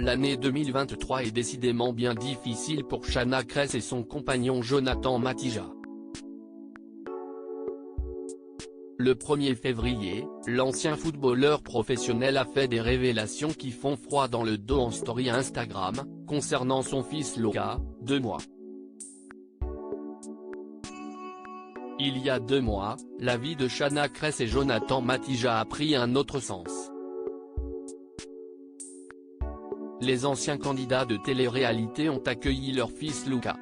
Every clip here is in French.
L'année 2023 est décidément bien difficile pour Shanna Kress et son compagnon Jonathan Matija. Le 1er février, l'ancien footballeur professionnel a fait des révélations qui font froid dans le dos en story Instagram, concernant son fils Luka, 2 mois. Il y a 2 mois, la vie de Shanna Kress et Jonathan Matija a pris un autre sens. Les anciens candidats de télé-réalité ont accueilli leur fils Luka.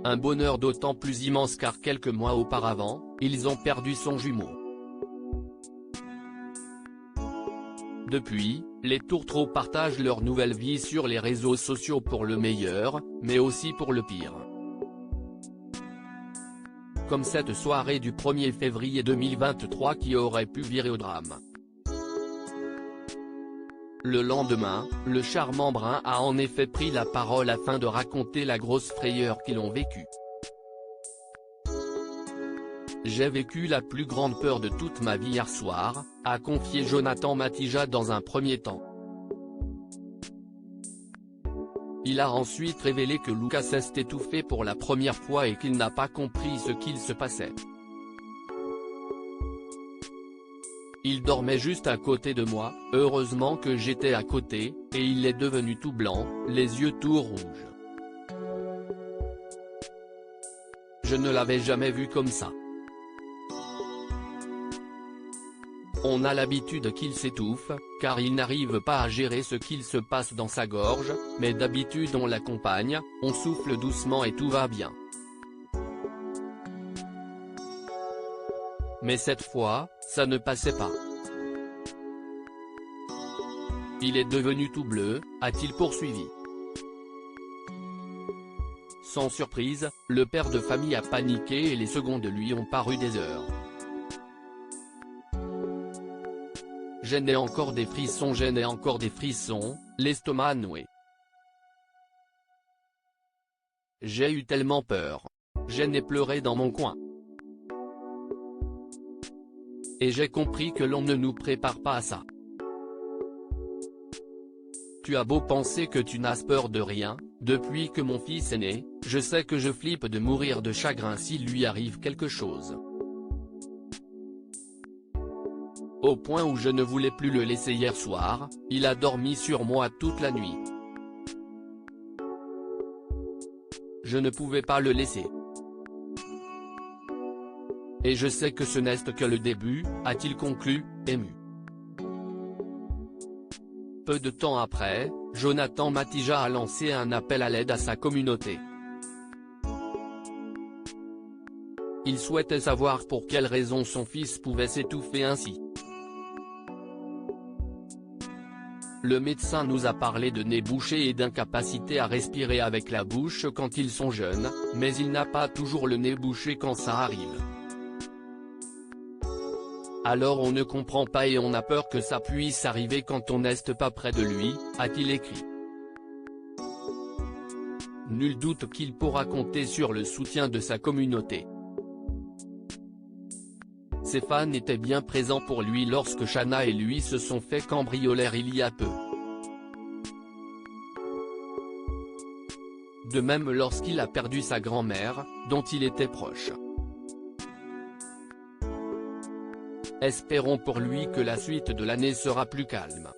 Un bonheur d'autant plus immense car quelques mois auparavant, ils ont perdu son jumeau. Depuis, les tourtereaux partagent leur nouvelle vie sur les réseaux sociaux pour le meilleur, mais aussi pour le pire. Comme cette soirée du 1er février 2023 qui aurait pu virer au drame. Le lendemain, le charmant brun a en effet pris la parole afin de raconter la grosse frayeur qu'ils ont vécue. J'ai vécu la plus grande peur de toute ma vie hier soir, a confié Jonathan Matija dans un premier temps. Il a ensuite révélé que Luka s'est étouffé pour la première fois et qu'il n'a pas compris ce qu'il se passait. Il dormait juste à côté de moi, heureusement que j'étais à côté, et il est devenu tout blanc, les yeux tout rouges. Je ne l'avais jamais vu comme ça. On a l'habitude qu'il s'étouffe, car il n'arrive pas à gérer ce qu'il se passe dans sa gorge, mais d'habitude on l'accompagne, on souffle doucement et tout va bien. Mais cette fois, ça ne passait pas. Il est devenu tout bleu, a-t-il poursuivi. Sans surprise, le père de famille a paniqué et les secondes lui ont paru des heures. Je n'ai encore des frissons, l'estomac noué. J'ai eu tellement peur. Je n'ai pleuré dans mon coin. Et j'ai compris que l'on ne nous prépare pas à ça. Tu as beau penser que tu n'as peur de rien, depuis que mon fils est né, je sais que je flippe de mourir de chagrin s'il lui arrive quelque chose. Au point où je ne voulais plus le laisser hier soir, il a dormi sur moi toute la nuit. Je ne pouvais pas le laisser. Et je sais que ce n'est que le début, a-t-il conclu, ému. Peu de temps après, Jonathan Matija a lancé un appel à l'aide à sa communauté. Il souhaitait savoir pour quelle raison son fils pouvait s'étouffer ainsi. Le médecin nous a parlé de nez bouché et d'incapacité à respirer avec la bouche quand ils sont jeunes, mais il n'a pas toujours le nez bouché quand ça arrive. Alors on ne comprend pas et on a peur que ça puisse arriver quand on n'est pas près de lui, a-t-il écrit. Nul doute qu'il pourra compter sur le soutien de sa communauté. Ses fans étaient bien présents pour lui lorsque Shanna et lui se sont fait cambrioler il y a peu. De même lorsqu'il a perdu sa grand-mère, dont il était proche. Espérons pour lui que la suite de l'année sera plus calme.